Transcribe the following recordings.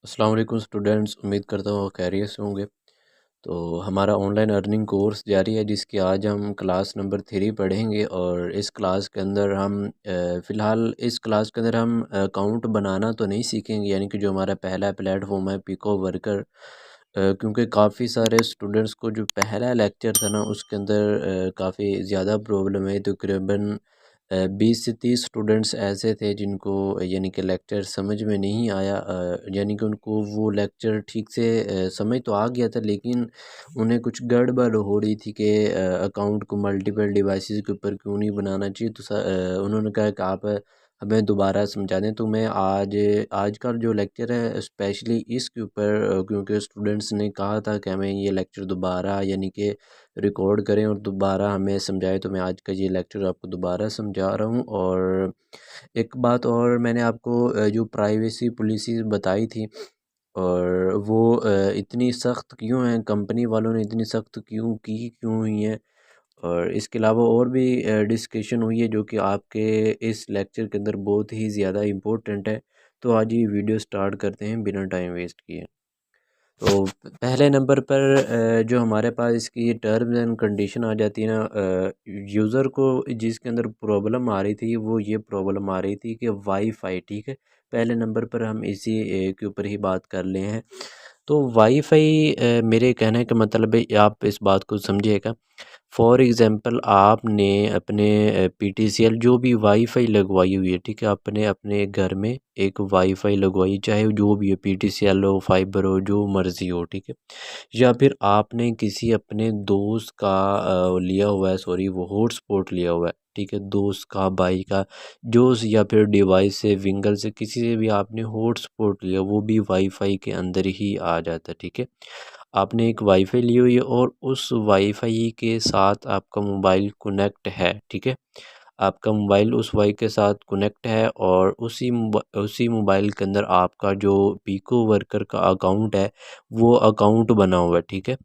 अस्सलाम वालेकुम स्टूडेंट्स, उम्मीद करता हूँ खैरियत से होंगे। तो हमारा ऑनलाइन अर्निंग कोर्स जारी है जिसकी आज हम क्लास नंबर 3 पढ़ेंगे। और इस क्लास के अंदर हम फ़िलहाल इस क्लास के अंदर हम अकाउंट बनाना तो नहीं सीखेंगे, यानी कि जो हमारा पहला प्लेटफॉर्म है पिको वर्कर। क्योंकि काफ़ी सारे स्टूडेंट्स को जो पहला लेक्चर था ना उसके अंदर काफ़ी ज़्यादा प्रॉब्लम है। तकरीबन 20 से 30 स्टूडेंट्स ऐसे थे जिनको यानी कि लेक्चर समझ में नहीं आया, यानी कि उनको वो लेक्चर ठीक से समझ तो आ गया था, लेकिन उन्हें कुछ गड़बड़ हो रही थी कि अकाउंट को मल्टीपल डिवाइसेस के ऊपर क्यों नहीं बनाना चाहिए। तो उन्होंने कहा कि आप हमें दोबारा समझा दें। तो मैं आज का जो लेक्चर है स्पेशली इसके ऊपर, क्योंकि स्टूडेंट्स ने कहा था कि हमें ये लेक्चर दोबारा यानी कि रिकॉर्ड करें और दोबारा हमें समझाएं, तो मैं आज का ये लेक्चर आपको दोबारा समझा रहा हूँ। और एक बात और, मैंने आपको जो प्राइवेसी पॉलिसीज़ बताई थी और वो इतनी सख्त क्यों हैं, कंपनी वालों ने इतनी सख्त क्यों हुई हैं। और इसके अलावा और भी डिस्कशन हुई है जो कि आपके इस लेक्चर के अंदर बहुत ही ज़्यादा इम्पोर्टेंट है। तो आज ये वीडियो स्टार्ट करते हैं बिना टाइम वेस्ट किए। तो पहले नंबर पर जो हमारे पास इसकी टर्म्स एंड कंडीशन आ जाती है ना, यूज़र को जिसके अंदर प्रॉब्लम आ रही थी वो ये प्रॉब्लम आ रही थी कि वाईफाई, ठीक है। पहले नंबर पर हम इसी के ऊपर ही बात कर ले हैं। तो वाईफाई, मेरे कहने का मतलब है आप इस बात को समझिएगा। फॉर एग्ज़ाम्पल आपने अपने पीटीसीएल जो भी वाईफ़ाई लगवाई हुई है, ठीक है, आपने अपने घर में एक वाईफ़ाई लगवाई, चाहे जो भी हो, पीटीसीएल हो, फाइबर हो, जो मर्ज़ी हो, ठीक है। या फिर आपने किसी अपने दोस्त का लिया हुआ है, सॉरी वो हॉटस्पॉट लिया हुआ है, ठीक है, दोस्त का, भाई का, जो या फिर डिवाइस से, विंगल से, किसी से भी आपने हॉटस्पॉट लिया, वो भी वाईफ़ाई के अंदर ही आ जाता है, ठीक है। आपने एक वाईफ़ाई ली हुई है और उस वाईफ़ाई के साथ आपका मोबाइल कनेक्ट है, ठीक है। आपका मोबाइल उस वाई के साथ कनेक्ट है और उसी मोबाइल के अंदर आपका जो पीको वर्कर का अकाउंट है वो अकाउंट बना हुआ है, ठीक है।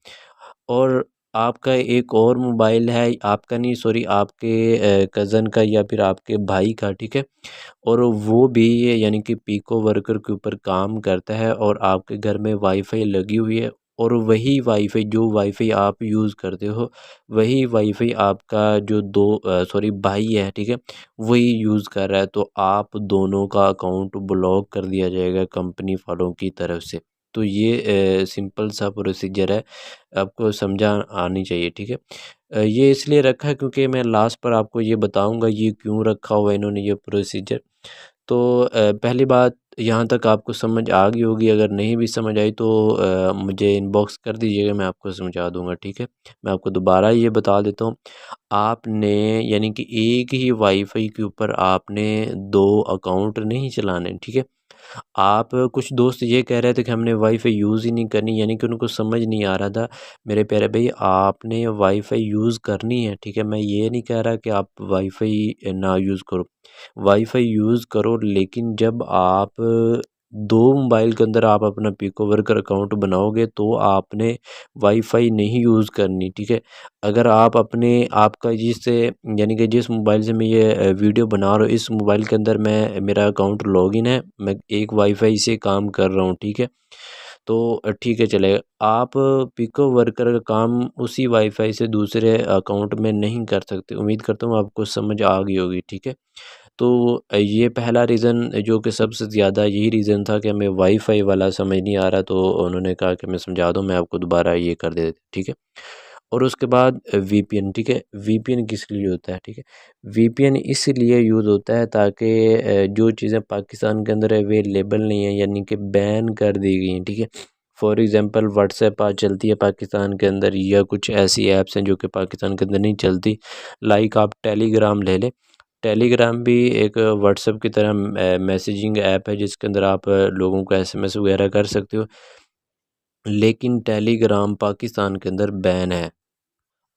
और आपका एक और मोबाइल है, आपका नहीं सॉरी, आपके कज़न का या फिर आपके भाई का, ठीक है। और वो भी यानी कि पीको वर्कर के ऊपर काम करता है और आपके घर में वाईफ़ाई लगी हुई है। और वही वाईफ़ाई, जो वाईफ़ाई आप यूज़ करते हो, वही वाईफ़ाई आपका जो सॉरी भाई है, ठीक है, वही यूज़ कर रहा है। तो आप दोनों का अकाउंट ब्लॉक कर दिया जाएगा कंपनी वालों की तरफ से। तो ये सिंपल सा प्रोसीजर है, आपको समझा आनी चाहिए, ठीक है। ये इसलिए रखा है क्योंकि मैं लास्ट पर आपको ये बताऊँगा ये क्यों रखा हुआ है इन्होंने ये प्रोसीजर। तो पहली बात यहाँ तक आपको समझ आ गई होगी, अगर नहीं भी समझ आई तो मुझे इनबॉक्स कर दीजिएगा, मैं आपको समझा दूँगा, ठीक है। मैं आपको दोबारा ये बता देता हूँ, आपने यानी कि एक ही वाईफ़ाई के ऊपर आपने 2 अकाउंट नहीं चलाने, ठीक है। आप कुछ दोस्त ये कह रहे थे कि हमने वाईफ़ाई यूज़ ही नहीं करनी, यानी कि उनको समझ नहीं आ रहा था। मेरे प्यारे भई, आपने वाईफ़ाई यूज़ करनी है, ठीक है। मैं ये नहीं कह रहा कि आप वाईफ़ाई ना यूज़ करो। वाईफ़ाई यूज़ करो, लेकिन जब आप 2 मोबाइल के अंदर आप अपना पिको वर्कर अकाउंट बनाओगे तो आपने वाईफ़ाई नहीं यूज़ करनी, ठीक है। अगर आप अपने आपका जिससे यानी कि जिस मोबाइल से मैं ये वीडियो बना रहा हूँ, इस मोबाइल के अंदर मैं मेरा अकाउंट लॉगिन है, मैं एक वाईफ़ाई से काम कर रहा हूँ, ठीक है। तो ठीक है चलेगा। आप पिको वर्कर का काम उसी वाईफ़ाई से दूसरे अकाउंट में नहीं कर सकते। उम्मीद करता हूँ आपको समझ आ गई होगी, ठीक है। तो ये पहला रीज़न जो कि सबसे ज़्यादा यही रीज़न था कि हमें वाईफ़ाई वाला समझ नहीं आ रहा, तो उन्होंने कहा कि मैं समझा दूँ, मैं आपको दोबारा ये कर देता, ठीक है। और उसके बाद वीपीएन, ठीक है। वीपीएन किस लिए होता है, ठीक है। वीपीएन इसलिए यूज़ होता है ताकि जो चीज़ें पाकिस्तान के अंदर अवेलेबल नहीं है, यानी कि बैन कर दी गई हैं, ठीक है। फॉर एग्ज़ाम्पल व्हाट्सएप आज चलती है पाकिस्तान के अंदर, या कुछ ऐसी ऐप्स हैं जो कि पाकिस्तान के अंदर नहीं चलती। लाइक आप टेलीग्राम ले लें। टेलीग्राम भी एक व्हाट्सएप की तरह मैसेजिंग ऐप है जिसके अंदर आप लोगों को एसएमएस वगैरह कर सकते हो, लेकिन टेलीग्राम पाकिस्तान के अंदर बैन है।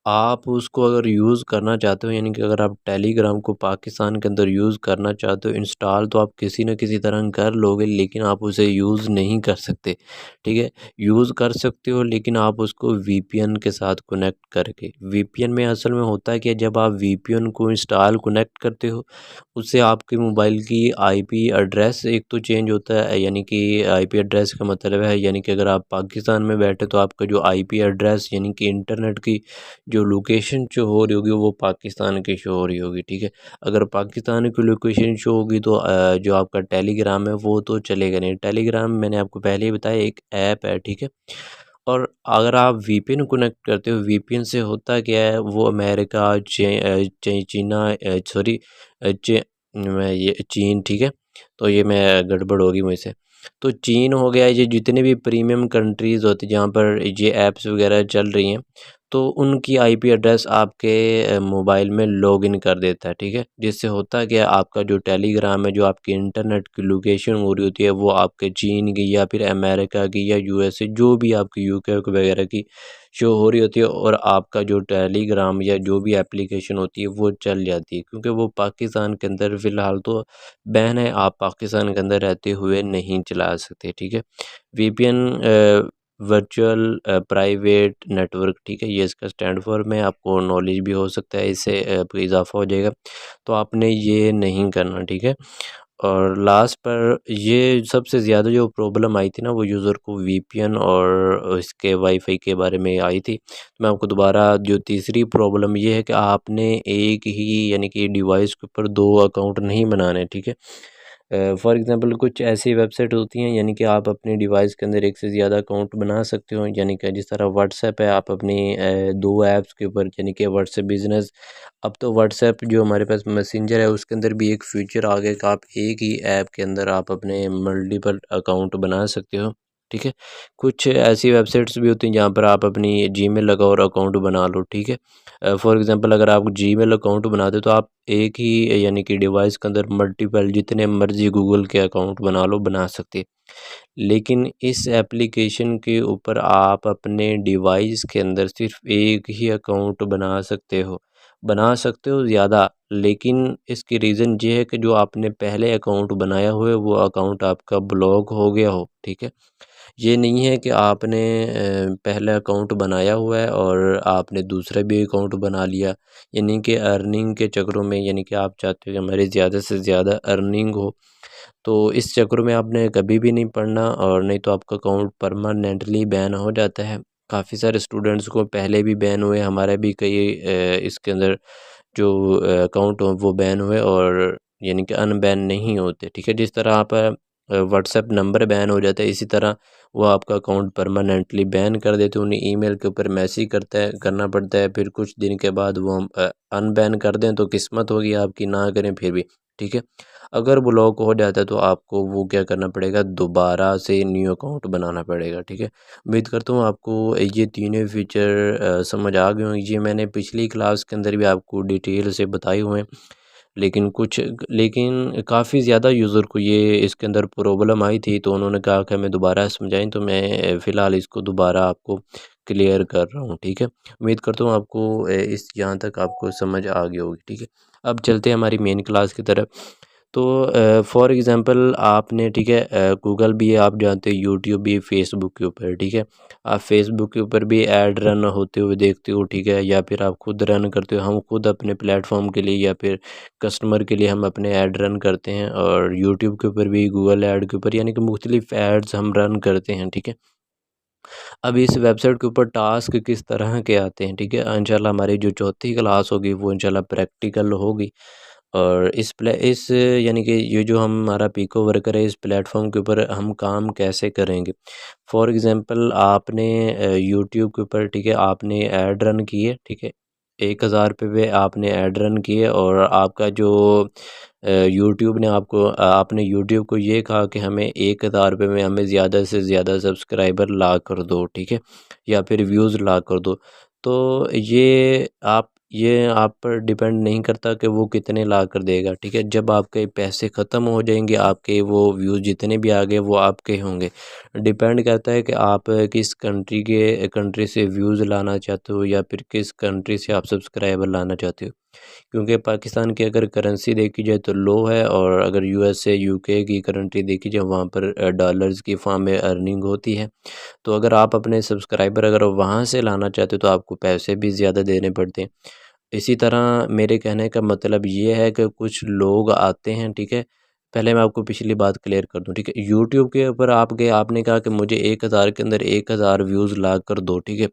आप उसको अगर यूज़ करना चाहते हो, यानी कि अगर आप टेलीग्राम को पाकिस्तान के अंदर यूज़ करना चाहते हो, इंस्टॉल तो आप किसी न किसी तरह कर लोगे, लेकिन आप उसे यूज़ नहीं कर सकते, ठीक है। यूज़ कर सकते हो लेकिन आप उसको वीपीएन के साथ कनेक्ट करके। वीपीएन में असल में होता है कि जब आप वीपीएन को इंस्टॉल कनेक्ट करते हो, उससे आपके मोबाइल की आईपी एड्रेस एक तो चेंज होता है, यानी कि आईपी एड्रेस का मतलब है, यानी कि अगर आप पाकिस्तान में बैठे तो आपका जो आईपी एड्रेस यानी कि इंटरनेट की जो लोकेशन शो हो रही होगी वो पाकिस्तान की शो हो रही होगी, ठीक है। अगर पाकिस्तान की लोकेशन शो होगी तो जो आपका टेलीग्राम है वो तो चलेगा नहीं। टेलीग्राम मैंने आपको पहले ही बताया एक ऐप है, ठीक है। और अगर आप वीपीएन कनेक्ट करते हो, वीपीएन से होता क्या है, वो अमेरिका, चीना, सॉरी, मैं ये चीन, ठीक है। तो ये मैं गड़बड़ होगी मुझसे। तो चीन हो गया, ये जितने भी प्रीमियम कंट्रीज़ होती हैं जहाँ पर ये ऐप्स वगैरह चल रही हैं, तो उनकी आईपी एड्रेस आपके मोबाइल में लॉगिन कर देता है, ठीक है। जिससे होता क्या है, आपका जो टेलीग्राम है, जो आपकी इंटरनेट की लोकेशन हो रही होती है, वो आपके चीन की या फिर अमेरिका की या यूएसए, जो भी आपकी यूके वगैरह की शो हो रही होती है, और आपका जो टेलीग्राम या जो भी एप्लीकेशन होती है वो चल जाती है, क्योंकि वो पाकिस्तान के अंदर फ़िलहाल तो बैन है, आप पाकिस्तान के अंदर रहते हुए नहीं चला सकते, ठीक है। वीपीएन वर्चुअल प्राइवेट नेटवर्क, ठीक है, ये इसका स्टैंड फॉर में आपको नॉलेज भी हो सकता है, इससे आपको इजाफा हो जाएगा, तो आपने ये नहीं करना, ठीक है। और लास्ट पर ये सबसे ज़्यादा जो प्रॉब्लम आई थी ना, वो यूज़र को वीपीएन और इसके वाईफाई के बारे में आई थी। मैं आपको दोबारा, जो तीसरी प्रॉब्लम ये है कि आपने एक ही यानी कि डिवाइस के ऊपर 2 अकाउंट नहीं बनाने, ठीक है। फॉर एग्ज़ाम्पल कुछ ऐसी वेबसाइट होती हैं, यानी कि आप अपने डिवाइस के अंदर एक से ज़्यादा अकाउंट बना सकते हो, यानी कि जिस तरह व्हाट्सएप है, आप अपनी 2 ऐप्स के ऊपर, यानी कि व्हाट्सएप बिज़नेस। अब तो व्हाट्सएप जो हमारे पास मैसेंजर है उसके अंदर भी एक फ़ीचर आ गया कि आप एक ही ऐप के अंदर आप अपने मल्टीपल अकाउंट बना सकते हो, ठीक है। कुछ ऐसी वेबसाइट्स भी होती हैं जहाँ पर आप अपनी जीमेल लगाओ और अकाउंट बना लो, ठीक है। फॉर एग्ज़ाम्पल अगर आप जीमेल अकाउंट बनाते हो तो आप एक ही यानी कि डिवाइस के अंदर मल्टीपल जितने मर्ज़ी गूगल के अकाउंट बना लो, बना सकते। लेकिन इस एप्लीकेशन के ऊपर आप अपने डिवाइस के अंदर सिर्फ़ एक ही अकाउंट बना सकते हो ज़्यादा, लेकिन इसकी रीज़न ये है कि जो आपने पहले अकाउंट बनाया हुआ है वो अकाउंट आपका ब्लॉक हो गया हो, ठीक है। ये नहीं है कि आपने पहला अकाउंट बनाया हुआ है और आपने दूसरा भी अकाउंट बना लिया, यानी कि अर्निंग के चक्करों में, यानी कि आप चाहते हो कि हमारी ज़्यादा से ज़्यादा अर्निंग हो, तो इस चक्कर में आपने कभी भी नहीं पढ़ना, और नहीं तो आपका अकाउंट परमानेंटली बैन हो जाता है। काफ़ी सारे स्टूडेंट्स को पहले भी बैन हुए, हमारे भी कई इसके अंदर जो अकाउंट हो वो बैन हुए, और यानी कि अनबैन नहीं होते, ठीक है। जिस तरह आप व्हाट्सएप नंबर बैन हो जाता है, इसी तरह वो आपका अकाउंट परमानेंटली बैन कर देते हैं। उन्हें ईमेल के ऊपर मैसेज करना पड़ता है, फिर कुछ दिन के बाद वो हम अनबैन कर दें तो किस्मत होगी आपकी, ना करें फिर भी, ठीक है। अगर ब्लॉक हो जाता है तो आपको वो क्या करना पड़ेगा, दोबारा से न्यू अकाउंट बनाना पड़ेगा, ठीक है। उम्मीद करता हूँ आपको ये तीनों फीचर समझ आ गए होंगे। ये मैंने पिछली क्लास के अंदर भी आपको डिटेल से बताए हुए हैं, लेकिन काफ़ी ज़्यादा यूज़र को ये इसके अंदर प्रॉब्लम आई थी, तो उन्होंने कहा कि हमें दोबारा समझाएं, तो मैं फ़िलहाल इसको दोबारा आपको क्लियर कर रहा हूँ, ठीक है। उम्मीद करता हूँ आपको इस यहाँ तक आपको समझ आ गई होगी, ठीक है। अब चलते हैं हमारी मेन क्लास की तरफ। तो फॉर एग्ज़ाम्पल आपने, ठीक है, गूगल भी है, आप जानते हो, यूट्यूब भी, फेसबुक के ऊपर, ठीक है। आप फेसबुक के ऊपर भी ऐड रन होते हुए देखते हो, ठीक है, या फिर आप खुद रन करते हो। हम खुद अपने प्लेटफॉर्म के लिए या फिर कस्टमर के लिए हम अपने ऐड रन करते हैं, और यूट्यूब के ऊपर भी, गूगल ऐड के ऊपर, यानी कि मुख्तलिफ ऐड्स हम रन करते हैं, ठीक है। अब इस वेबसाइट के ऊपर टास्क किस तरह के आते हैं, ठीक है। इंशाल्लाह हमारी जो चौथी क्लास होगी वो इंशाल्लाह प्रैक्टिकल होगी, और इस यानी कि ये जो हमारा पीको वर्कर है, इस प्लेटफॉर्म के ऊपर हम काम कैसे करेंगे। फॉर एग्ज़ाम्पल आपने यूट्यूब के ऊपर, ठीक है, आपने ऐड रन किए, ठीक है, 1000 रुपये पे आपने ऐड रन किए, और आपका जो यूट्यूब ने आपने यूट्यूब को ये कहा कि हमें 1000 रुपये में हमें ज़्यादा से ज़्यादा सब्सक्राइबर ला कर दो, ठीक है, या फिर व्यूज़ ला कर दो। तो ये आप ये आप पर डिपेंड नहीं करता कि वो कितने ला कर देगा, ठीक है। जब आपके पैसे ख़त्म हो जाएंगे, आपके वो व्यूज़ जितने भी आ गए वो आपके होंगे। डिपेंड करता है कि आप किस कंट्री से व्यूज़ लाना चाहते हो या फिर किस कंट्री से आप सब्सक्राइबर लाना चाहते हो। क्योंकि पाकिस्तान की अगर करेंसी देखी जाए तो लो है, और अगर यूएसए यूके की करेंसी देखी जाए वहाँ पर डॉलर्स की फॉर्म में अर्निंग होती है। तो अगर आप अपने सब्सक्राइबर अगर वहाँ से लाना चाहते हो तो आपको पैसे भी ज़्यादा देने पड़ते हैं। इसी तरह मेरे कहने का मतलब ये है कि कुछ लोग आते हैं, ठीक है। पहले मैं आपको पिछली बात क्लियर कर दूं, ठीक है। यूट्यूब के ऊपर आप गए, आपने कहा कि मुझे 1000 के अंदर 1000 व्यूज़ ला कर दो, ठीक है।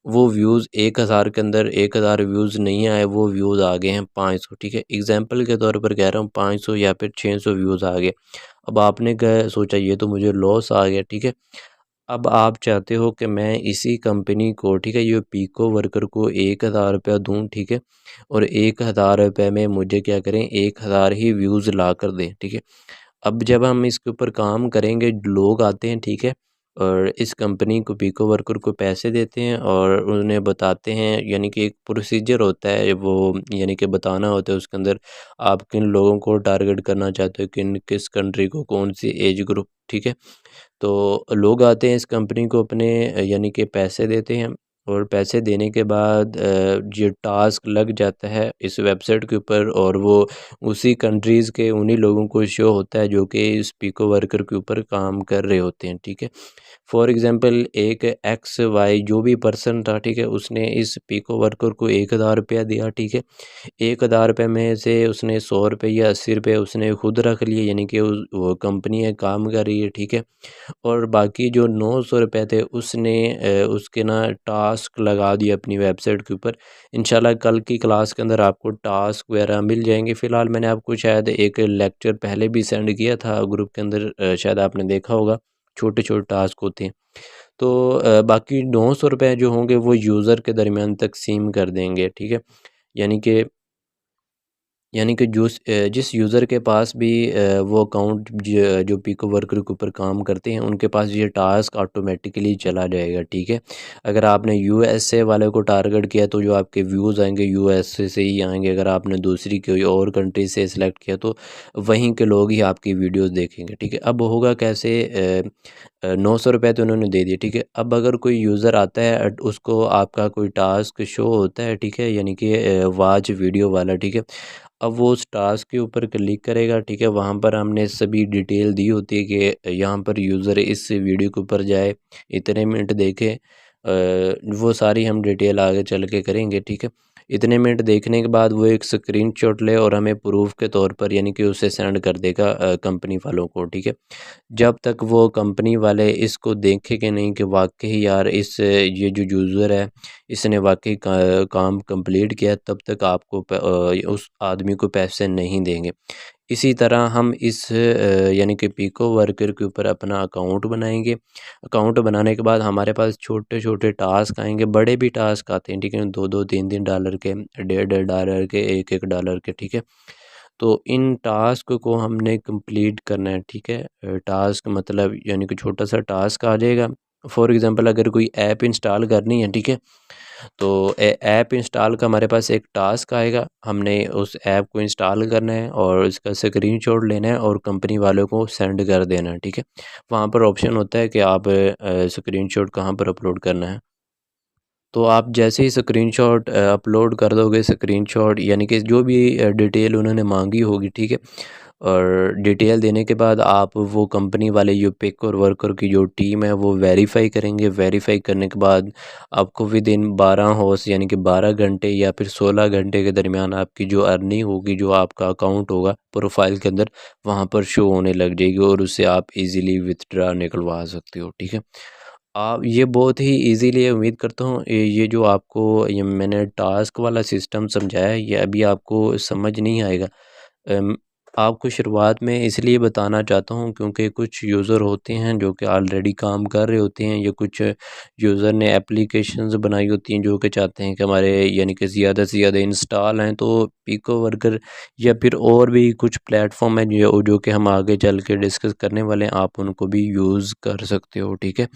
वो व्यूज़ 1000 के अंदर 1000 व्यूज़ नहीं आए, वो व्यूज़ आ गए हैं 500, ठीक है। एग्जाम्पल के तौर पर कह रहा हूँ, 500 या फिर 600 व्यूज़ आ गए। अब आपने कहा सोचा ये तो मुझे लॉस आ गया, ठीक है। अब आप चाहते हो कि मैं इसी कंपनी को, ठीक है, ये पीको वर्कर को 1000 रुपया दूँ, ठीक है, और 1000 रुपये में मुझे क्या करें, 1000 ही व्यूज़ ला कर दें, ठीक है। अब जब हम इसके ऊपर काम करेंगे, लोग आते हैं, ठीक है, और इस कंपनी को पीको वर्कर को पैसे देते हैं और उन्हें बताते हैं, यानी कि एक प्रोसीजर होता है वो, यानी कि बताना होता है उसके अंदर आप किन लोगों को टारगेट करना चाहते हो, किस कंट्री को, कौन सी एज ग्रुप, ठीक है। तो लोग आते हैं इस कंपनी को अपने, यानी कि पैसे देते हैं, और पैसे देने के बाद ये टास्क लग जाता है इस वेबसाइट के ऊपर, और वो उसी कंट्रीज़ के उन्हीं लोगों को शो होता है जो कि इस पीको वर्कर के ऊपर काम कर रहे होते हैं, ठीक है। फॉर एग्ज़ाम्पल एक एक्स वाई जो भी पर्सन था, ठीक है, उसने इस पीको वर्कर को 1000 रुपया दिया, ठीक है। 1000 रुपये में से उसने 100 रुपये या 80 रुपये उसने खुद रख लिए, यानी कि वो कंपनी है काम कर रही है, ठीक है। और बाकी जो 900 रुपये थे उसने उसके ना टास्क लगा दिए अपनी वेबसाइट के ऊपर। इंशाल्लाह कल की क्लास के अंदर आपको टास्क वगैरह मिल जाएंगे। फ़िलहाल मैंने आपको शायद एक लेक्चर पहले भी सेंड किया था ग्रुप के अंदर, शायद आपने देखा होगा, छोटे छोटे टास्क होते हैं। तो बाकी 900 रुपये जो होंगे वो यूज़र के दरमियान तकसीम कर देंगे, ठीक है। यानी कि जिस यूज़र के पास भी वो अकाउंट जो पीको वर्कर के ऊपर काम करते हैं उनके पास ये टास्क ऑटोमेटिकली चला जाएगा, ठीक है। अगर आपने यूएसए वाले को टारगेट किया तो जो आपके व्यूज़ आएंगे यूएसए से ही आएंगे। अगर आपने दूसरी कोई और कंट्री से सिलेक्ट किया तो वहीं के लोग ही आपकी वीडियोस देखेंगे, ठीक है। अब होगा कैसे, 900 रुपये तो उन्होंने दे दिए, ठीक है। अब अगर कोई यूज़र आता है उसको आपका कोई टास्क शो होता है, ठीक है, यानी कि वाच वीडियो वाला, ठीक है। अब वो उस टास्क के ऊपर क्लिक करेगा, ठीक है। वहाँ पर हमने सभी डिटेल दी होती है कि यहाँ पर यूज़र इस वीडियो के ऊपर जाए, इतने मिनट देखे, वो सारी हम डिटेल आगे चल के करेंगे, ठीक है। इतने मिनट देखने के बाद वो एक स्क्रीनशॉट ले और हमें प्रूफ के तौर पर, यानी कि उसे सेंड कर देगा कंपनी वालों को, ठीक है। जब तक वो कंपनी वाले इसको देखें कि नहीं कि वाकई यार ये जो यूज़र है इसने वाकई काम कंप्लीट किया, तब तक आपको उस आदमी को पैसे नहीं देंगे। इसी तरह हम यानी कि पीको वर्कर के ऊपर अपना अकाउंट बनाएंगे। अकाउंट बनाने के बाद हमारे पास छोटे छोटे टास्क आएंगे, बड़े भी टास्क आते हैं, ठीक है, 2-2 3-3 डॉलर के, 1.5-1.5 डॉलर के, 1-1 डॉलर के, ठीक है। तो इन टास्क को हमने कंप्लीट करना है, ठीक है। टास्क मतलब यानी कि छोटा सा टास्क आ जाएगा। फॉर एग्ज़ाम्पल अगर कोई ऐप इंस्टॉल करनी है, ठीक है, तो ऐप इंस्टॉल का हमारे पास एक टास्क आएगा। हमने उस ऐप को इंस्टॉल करना है और इसका स्क्रीनशॉट लेना है और कंपनी वालों को सेंड कर देना है, ठीक है। वहाँ पर ऑप्शन होता है कि आप स्क्रीनशॉट कहाँ पर अपलोड करना है। तो आप जैसे ही स्क्रीनशॉट अपलोड कर दोगे, स्क्रीनशॉट यानी कि जो भी डिटेल उन्होंने मांगी होगी, ठीक है, और डिटेल देने के बाद आप वो कंपनी वाले जो पिक और वर्कर की जो टीम है वो वेरीफाई करेंगे। वेरीफाई करने के बाद आपको विद इन 12 हॉर्स यानी कि 12 घंटे या फिर 16 घंटे के दरमियान आपकी जो अर्निंग होगी, जो आपका अकाउंट होगा प्रोफाइल के अंदर, वहाँ पर शो होने लग जाएगी और उससे आप इजीली विथड्रा निकलवा सकते हो, ठीक है। आप ये बहुत ही इजीली, उम्मीद करता हूँ ये जो आपको ये मैंने टास्क वाला सिस्टम समझाया है ये अभी आपको समझ नहीं आएगा। अम, आपको शुरुआत में इसलिए बताना चाहता हूँ क्योंकि कुछ यूज़र होते हैं जो कि ऑलरेडी काम कर रहे होते हैं, या कुछ यूज़र ने एप्लीकेशंस बनाई होती हैं जो कि चाहते हैं कि हमारे यानी कि ज़्यादा से ज़्यादा इंस्टॉल हैं। तो पिको वर्कर या फिर और भी कुछ प्लेटफॉर्म है जो कि हम आगे चल के डिस्कस करने वाले हैं, आप उनको भी यूज़ कर सकते हो, ठीक है।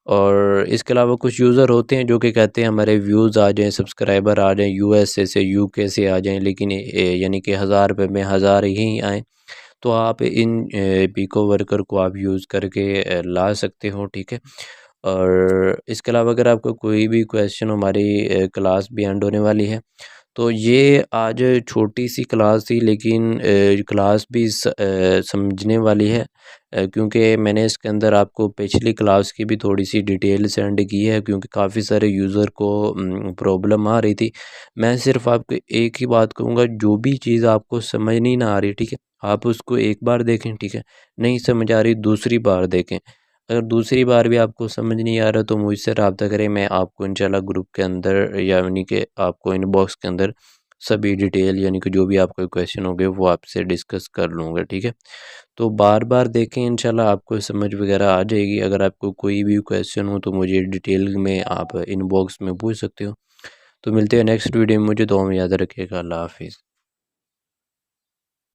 और इसके अलावा कुछ यूज़र होते हैं जो कि कहते हैं हमारे व्यूज़ आ जाएँ, सब्सक्राइबर आ जाएँ, यूएसए से यूके से आ जाएँ, लेकिन यानी कि 1000 रुपये में 1000 ही आएँ। तो आप इन पिको वर्कर को आप यूज़ करके ला सकते हो, ठीक है। और इसके अलावा अगर आपको कोई भी क्वेश्चन, हमारी क्लास भी एंड होने वाली है, तो ये आज छोटी सी क्लास थी, लेकिन क्लास भी समझने वाली है, क्योंकि मैंने इसके अंदर आपको पिछली क्लास की भी थोड़ी सी डिटेल सेंड की है, क्योंकि काफ़ी सारे यूज़र को प्रॉब्लम आ रही थी। मैं सिर्फ आपको एक ही बात कहूँगा, जो भी चीज़ आपको समझ नहीं ना आ रही, ठीक है, आप उसको एक बार देखें, ठीक है, नहीं समझ आ रही दूसरी बार देखें। अगर दूसरी बार भी आपको समझ नहीं आ रहा तो मुझसे रब्ता करें, मैं आपको इंशाल्लाह ग्रुप के अंदर यानी कि आपको इनबॉक्स के अंदर सभी डिटेल यानी कि जो भी आपके क्वेश्चन होंगे वो आपसे डिस्कस कर लूँगा, ठीक है। तो बार बार देखें, इंशाल्लाह आपको समझ वगैरह आ जाएगी। अगर आपको कोई भी क्वेश्चन हो तो मुझे डिटेल में आप इनबॉक्स में पूछ सकते हो। तो मिलते हैं नेक्स्ट वीडियो में, मुझे दुआ में याद रखिएगा। अल्लाह हाफिज़।